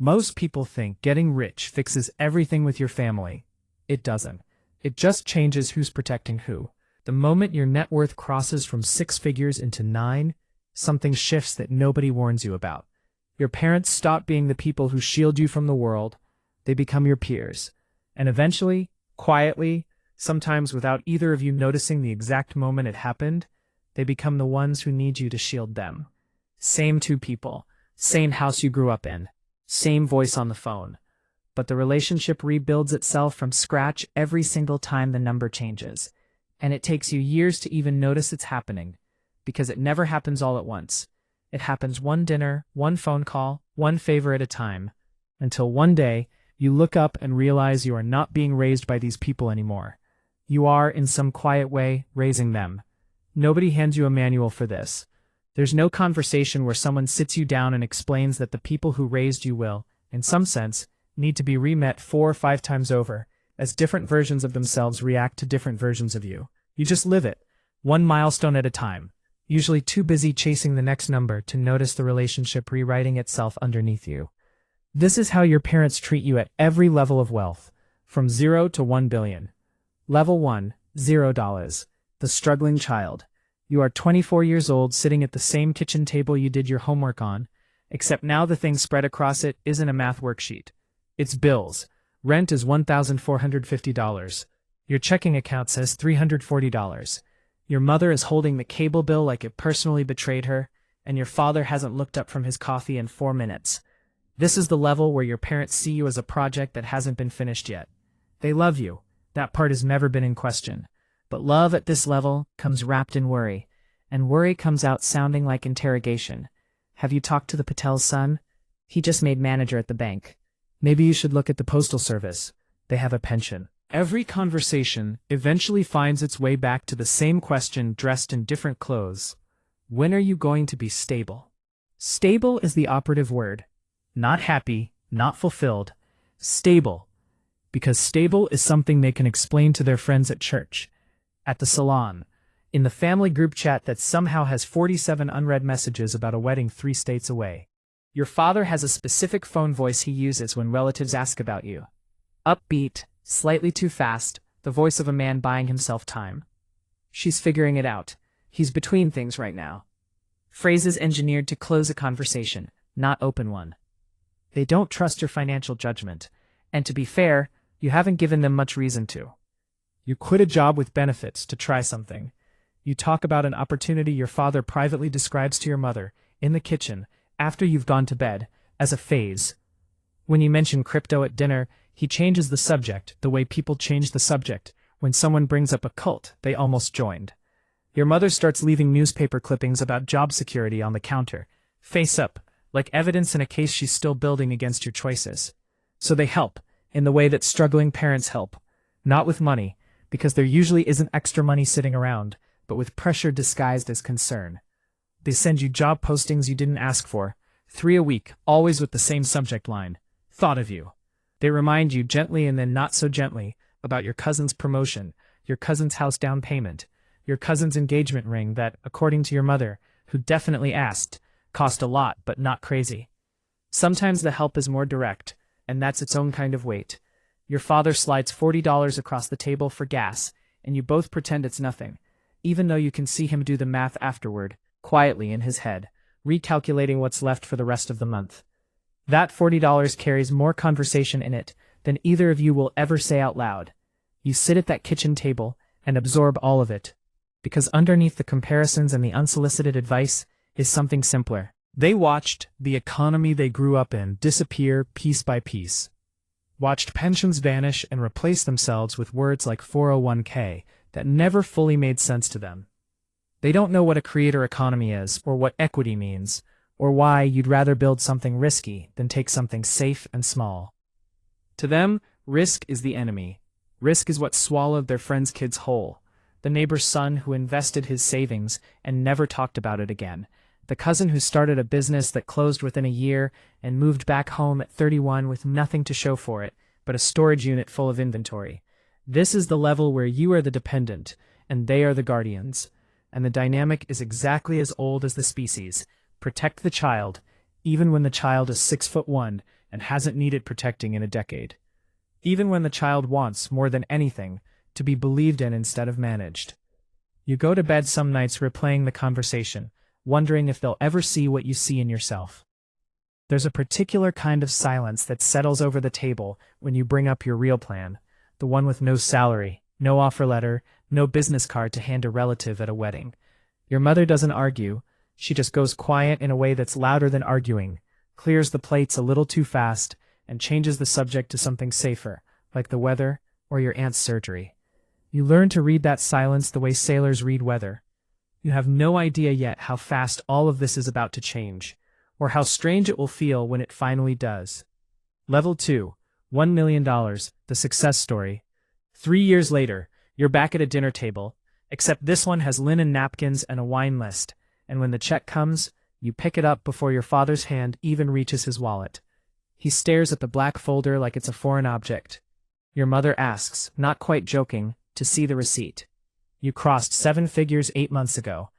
Most people think getting rich fixes everything with your family. It doesn't. It just changes who's protecting who. The moment your net worth crosses from 6 figures into 9, something shifts that nobody warns you about. Your parents stop being the people who shield you from the world. They become your peers. And eventually, quietly, sometimes without either of you noticing the exact moment it happened, they become the ones who need you to shield them. Same 2 people, same house you grew up in, same voice on the phone. But the relationship rebuilds itself from scratch every single time the number changes. And it takes you years to even notice it's happening, because it never happens all at once. It happens one dinner, one phone call, one favor at a time, until one day, you look up and realize you are not being raised by these people anymore. You are, in some quiet way, raising them. Nobody hands you a manual for this. There's no conversation where someone sits you down and explains that the people who raised you will, in some sense, need to be re-met 4 or 5 times over, as different versions of themselves react to different versions of you. You just live it, one milestone at a time, usually too busy chasing the next number to notice the relationship rewriting itself underneath you. This is how your parents treat you at every level of wealth, from 0 to 1 billion. Level 1, $0. The struggling child. You are 24 years old sitting at the same kitchen table you did your homework on, except now the thing spread across it isn't a math worksheet. It's bills. Rent is $1,450. Your checking account says $340. Your mother is holding the cable bill like it personally betrayed her, and your father hasn't looked up from his coffee in 4 minutes. This is the level where your parents see you as a project that hasn't been finished yet. They love you. That part has never been in question. But love at this level comes wrapped in worry, and worry comes out sounding like interrogation. Have you talked to the Patel's son? He just made manager at the bank. Maybe you should look at the postal service. They have a pension. Every conversation eventually finds its way back to the same question dressed in different clothes. When are you going to be stable? Stable is the operative word. Not happy, not fulfilled. Stable. Because stable is something they can explain to their friends at church, at the salon, in the family group chat that somehow has 47 unread messages about a wedding 3 states away. Your father has a specific phone voice he uses when relatives ask about you. Upbeat, slightly too fast, the voice of a man buying himself time. She's figuring it out. He's between things right now. Phrases engineered to close a conversation, not open one. They don't trust your financial judgment, and to be fair, you haven't given them much reason to. You quit a job with benefits to try something. You talk about an opportunity your father privately describes to your mother, in the kitchen, after you've gone to bed, as a phase. When you mention crypto at dinner, he changes the subject the way people change the subject when someone brings up a cult they almost joined. Your mother starts leaving newspaper clippings about job security on the counter, face up, like evidence in a case she's still building against your choices. So they help, in the way that struggling parents help. Not with money, because there usually isn't extra money sitting around, but with pressure disguised as concern. They send you job postings you didn't ask for, 3 a week, always with the same subject line, thought of you. They remind you gently and then not so gently about your cousin's promotion, your cousin's house down payment, your cousin's engagement ring that, according to your mother, who definitely asked, cost a lot but not crazy. Sometimes the help is more direct, and that's its own kind of weight. Your father slides $40 across the table for gas, and you both pretend it's nothing, even though you can see him do the math afterward, quietly in his head, recalculating what's left for the rest of the month. That $40 carries more conversation in it than either of you will ever say out loud. You sit at that kitchen table and absorb all of it, because underneath the comparisons and the unsolicited advice is something simpler. They watched the economy they grew up in disappear piece by piece. Watched pensions vanish and replace themselves with words like 401k that never fully made sense to them. They don't know what a creator economy is, or what equity means, or why you'd rather build something risky than take something safe and small. To them, risk is the enemy. Risk is what swallowed their friend's kids whole. The neighbor's son who invested his savings and never talked about it again. The cousin who started a business that closed within a year and moved back home at 31 with nothing to show for it but a storage unit full of inventory. This is the level where you are the dependent and they are the guardians. And the dynamic is exactly as old as the species. Protect the child. Even when the child is 6'1", and hasn't needed protecting in a decade. Even when the child wants, more than anything, to be believed in instead of managed. You go to bed some nights replaying the conversation, wondering if they'll ever see what you see in yourself. There's a particular kind of silence that settles over the table when you bring up your real plan, the one with no salary, no offer letter, no business card to hand a relative at a wedding. Your mother doesn't argue, she just goes quiet in a way that's louder than arguing, clears the plates a little too fast, and changes the subject to something safer, like the weather or your aunt's surgery. You learn to read that silence the way sailors read weather. You have no idea yet how fast all of this is about to change, or how strange it will feel when it finally does. Level 2, $1 million, the success story. 3 years later, you're back at a dinner table, except this one has linen napkins and a wine list, and when the check comes, you pick it up before your father's hand even reaches his wallet. He stares at the black folder like it's a foreign object. Your mother asks, not quite joking, to see the receipt. You crossed 7 figures 8 months ago.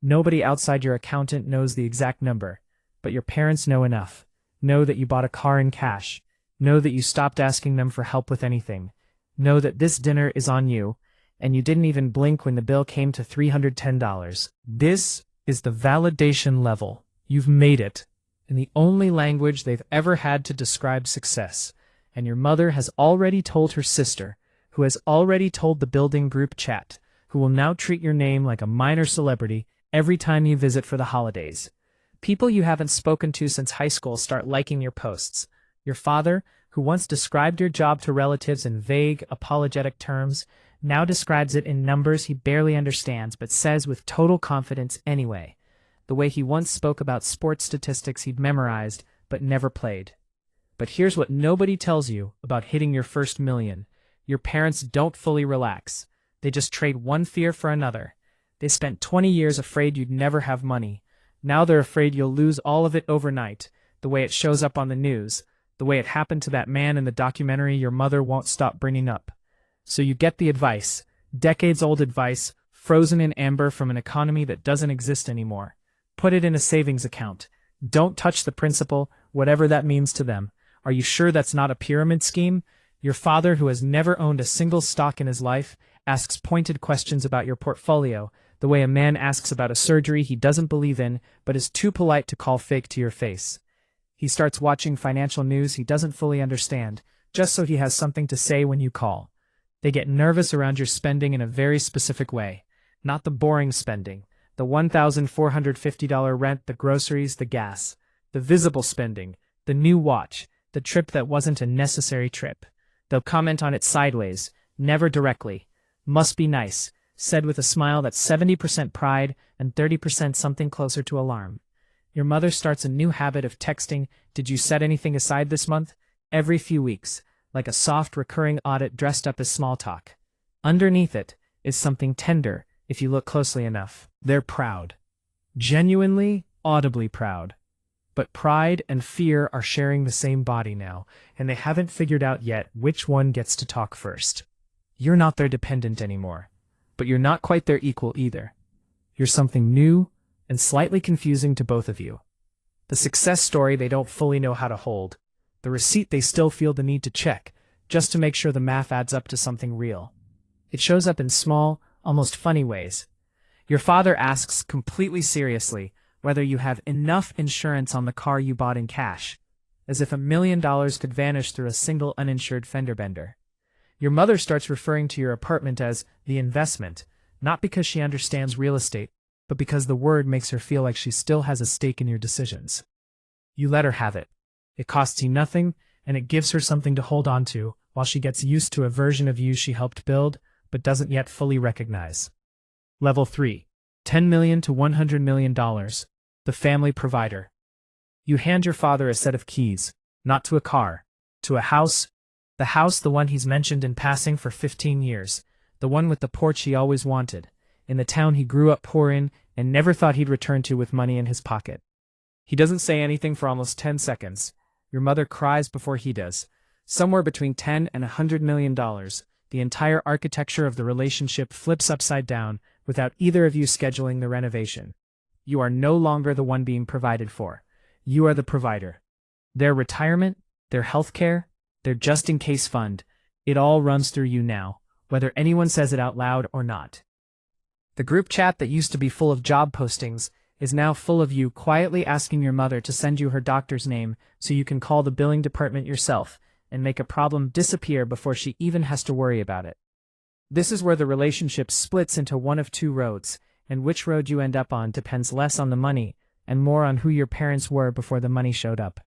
Nobody outside your accountant knows the exact number, but your parents know enough. Know that you bought a car in cash. Know that you stopped asking them for help with anything. Know that this dinner is on you, and you didn't even blink when the bill came to $310. This is the validation level. You've made it, in the only language they've ever had to describe success. And your mother has already told her sister, who has already told the building group chat, who will now treat your name like a minor celebrity every time you visit for the holidays. People you haven't spoken to since high school start liking your posts. Your father, who once described your job to relatives in vague, apologetic terms, now describes it in numbers he barely understands but says with total confidence anyway, the way he once spoke about sports statistics he'd memorized but never played. But here's what nobody tells you about hitting your first million. Your parents don't fully relax. They just trade one fear for another. They spent 20 years afraid you'd never have money. Now they're afraid you'll lose all of it overnight, the way it shows up on the news, the way it happened to that man in the documentary your mother won't stop bringing up. So you get the advice, decades-old advice, frozen in amber from an economy that doesn't exist anymore. Put it in a savings account. Don't touch the principal, whatever that means to them. Are you sure that's not a pyramid scheme? Your father, who has never owned a single stock in his life, asks pointed questions about your portfolio, the way a man asks about a surgery he doesn't believe in, but is too polite to call fake to your face. He starts watching financial news he doesn't fully understand, just so he has something to say when you call. They get nervous around your spending in a very specific way. Not the boring spending, the $1,450 rent, the groceries, the gas. The visible spending, the new watch, the trip that wasn't a necessary trip. They'll comment on it sideways, never directly. Must be nice, said with a smile that's 70% pride and 30% something closer to alarm. Your mother starts a new habit of texting, "Did you set anything aside this month?" every few weeks, like a soft recurring audit dressed up as small talk. Underneath it is something tender, if you look closely enough. They're proud. Genuinely, audibly proud. But pride and fear are sharing the same body now, and they haven't figured out yet which one gets to talk first. You're not their dependent anymore, but you're not quite their equal either. You're something new and slightly confusing to both of you. The success story they don't fully know how to hold. The receipt they still feel the need to check, just to make sure the math adds up to something real. It shows up in small, almost funny ways. Your father asks completely seriously whether you have enough insurance on the car you bought in cash, as if $1 million could vanish through a single uninsured fender bender. Your mother starts referring to your apartment as the investment, not because she understands real estate, but because the word makes her feel like she still has a stake in your decisions. You let her have it. It costs you nothing, and it gives her something to hold on to while she gets used to a version of you she helped build, but doesn't yet fully recognize. Level 3. $10 million to $100 million. The family provider. You hand your father a set of keys, not to a car, to a house. The house, the one he's mentioned in passing for 15 years, the one with the porch he always wanted, in the town he grew up poor in and never thought he'd return to with money in his pocket. He doesn't say anything for almost 10 seconds. Your mother cries before he does. Somewhere between $10 and $100 million, the entire architecture of the relationship flips upside down without either of you scheduling the renovation. You are no longer the one being provided for. You are the provider. Their retirement, their healthcare, their just-in-case fund. It all runs through you now, whether anyone says it out loud or not. The group chat that used to be full of job postings is now full of you quietly asking your mother to send you her doctor's name so you can call the billing department yourself and make a problem disappear before she even has to worry about it. This is where the relationship splits into one of two roads, and which road you end up on depends less on the money and more on who your parents were before the money showed up.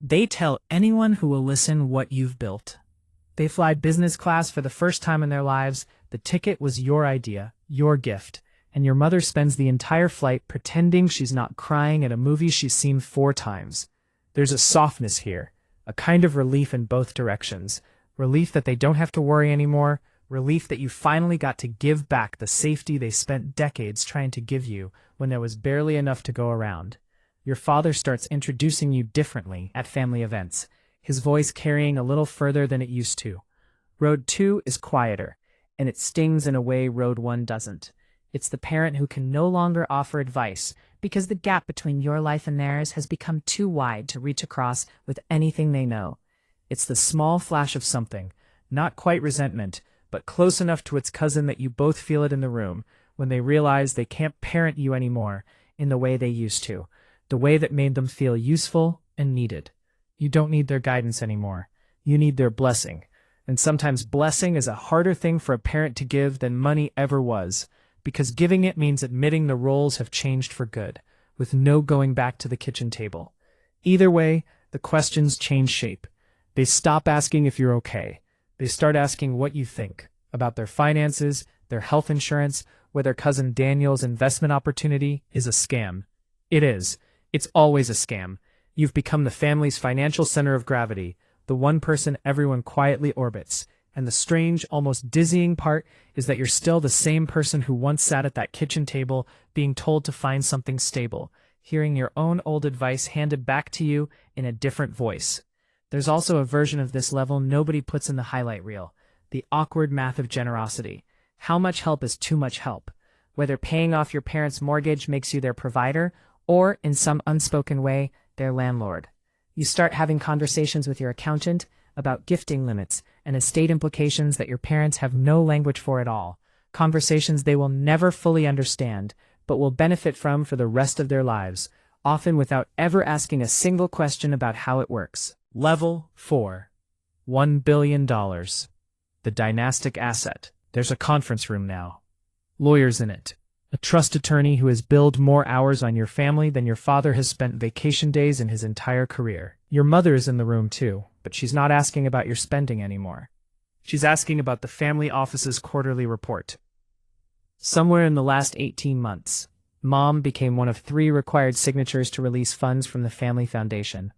They tell anyone who will listen what you've built. They fly business class for the first time in their lives. The ticket was your idea, your gift, and your mother spends the entire flight pretending she's not crying at a movie she's seen 4 times. There's a softness here, a kind of relief in both directions. Relief that they don't have to worry anymore, relief that you finally got to give back the safety they spent decades trying to give you when there was barely enough to go around. Your father starts introducing you differently at family events, his voice carrying a little further than it used to. Road 2 is quieter, and it stings in a way Road 1 doesn't. It's the parent who can no longer offer advice because the gap between your life and theirs has become too wide to reach across with anything they know. It's the small flash of something, not quite resentment, but close enough to its cousin that you both feel it in the room when they realize they can't parent you anymore in the way they used to, the way that made them feel useful and needed. You don't need their guidance anymore. You need their blessing. And sometimes blessing is a harder thing for a parent to give than money ever was, because giving it means admitting the roles have changed for good, with no going back to the kitchen table. Either way, the questions change shape. They stop asking if you're okay. They start asking what you think about their finances, their health insurance, whether cousin Daniel's investment opportunity is a scam. It is. It's always a scam. You've become the family's financial center of gravity, the one person everyone quietly orbits. And the strange, almost dizzying part is that you're still the same person who once sat at that kitchen table being told to find something stable, hearing your own old advice handed back to you in a different voice. There's also a version of this level nobody puts in the highlight reel, the awkward math of generosity. How much help is too much help? Whether paying off your parents' mortgage makes you their provider, or, in some unspoken way, their landlord. You start having conversations with your accountant about gifting limits and estate implications that your parents have no language for at all, conversations they will never fully understand, but will benefit from for the rest of their lives, often without ever asking a single question about how it works. Level 4. $1 billion. The dynastic asset. There's a conference room now. Lawyers in it. A trust attorney who has billed more hours on your family than your father has spent vacation days in his entire career. Your mother is in the room too, but she's not asking about your spending anymore. She's asking about the family office's quarterly report. Somewhere in the last 18 months, Mom became one of 3 required signatures to release funds from the family foundation.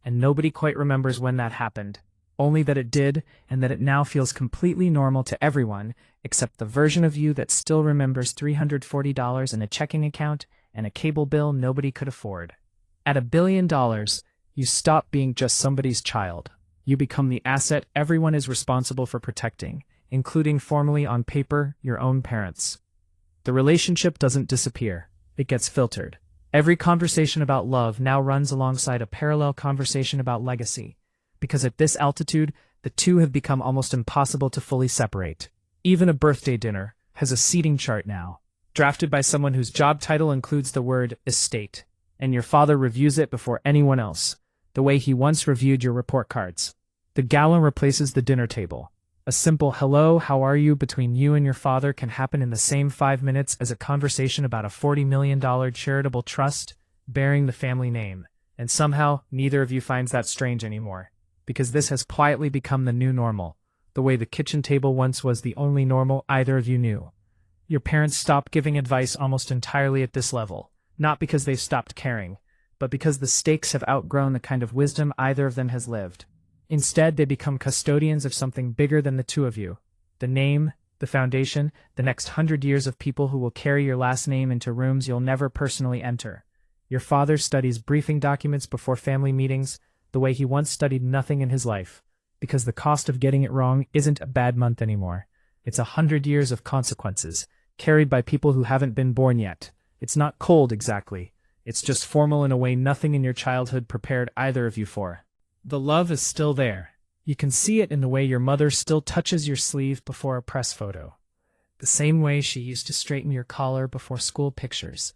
And nobody quite remembers when that happened, only that it did, and that it now feels completely normal to everyone, except the version of you that still remembers $340 in a checking account and a cable bill nobody could afford. At $1 billion, you stop being just somebody's child. You become the asset everyone is responsible for protecting, including formally on paper, your own parents. The relationship doesn't disappear. It gets filtered. Every conversation about love now runs alongside a parallel conversation about legacy, because at this altitude, the two have become almost impossible to fully separate. Even a birthday dinner has a seating chart now, drafted by someone whose job title includes the word estate, and your father reviews it before anyone else, the way he once reviewed your report cards. The gala replaces the dinner table. A simple hello, how are you between you and your father can happen in the same 5 minutes as a conversation about a $40 million charitable trust bearing the family name. And somehow, neither of you finds that strange anymore, because this has quietly become the new normal, the way the kitchen table once was the only normal either of you knew. Your parents stopped giving advice almost entirely at this level, not because they've stopped caring, but because the stakes have outgrown the kind of wisdom either of them has lived. Instead, they become custodians of something bigger than the two of you. The name, the foundation, the next 100 years of people who will carry your last name into rooms you'll never personally enter. Your father studies briefing documents before family meetings, the way he once studied nothing in his life, because the cost of getting it wrong isn't a bad month anymore. It's 100 years of consequences, carried by people who haven't been born yet. It's not cold exactly. It's just formal in a way nothing in your childhood prepared either of you for. The love is still there. You can see it in the way your mother still touches your sleeve before a press photo, the same way she used to straighten your collar before school pictures.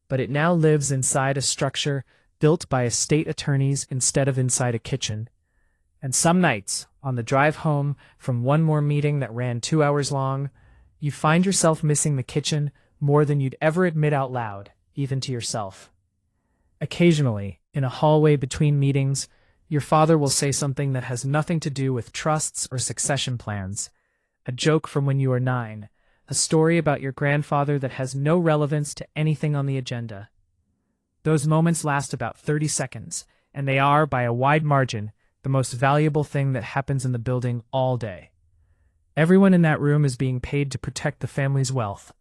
But it now lives inside a structure built by estate attorneys instead of inside a kitchen. And some nights, on the drive home from one more meeting that ran 2 hours long, you find yourself missing the kitchen more than you'd ever admit out loud, even to yourself. Occasionally, in a hallway between meetings, your father will say something that has nothing to do with trusts or succession plans, a joke from when you were 9, a story about your grandfather that has no relevance to anything on the agenda. Those moments last about 30 seconds, and they are, by a wide margin, the most valuable thing that happens in the building all day. Everyone in that room is being paid to protect the family's wealth.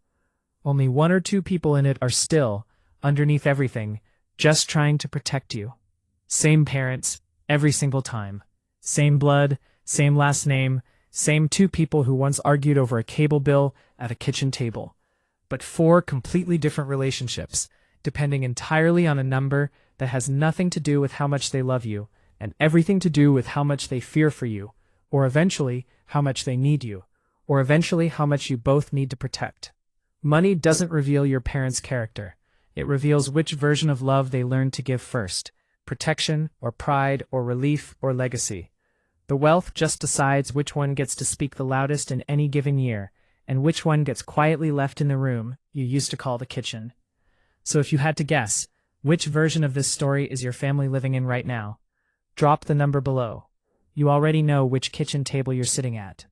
Only 1 or 2 people in it are still, underneath everything, just trying to protect you. Same parents, every single time. Same blood, same last name, same 2 people who once argued over a cable bill at a kitchen table. But 4 completely different relationships, depending entirely on a number that has nothing to do with how much they love you, and everything to do with how much they fear for you, or eventually how much they need you, or eventually how much you both need to protect. Money doesn't reveal your parents' character. It reveals which version of love they learned to give first, protection or pride or relief or legacy. The wealth just decides which one gets to speak the loudest in any given year, and which one gets quietly left in the room you used to call the kitchen. So if you had to guess, which version of this story is your family living in right now? Drop the number below. You already know which kitchen table you're sitting at.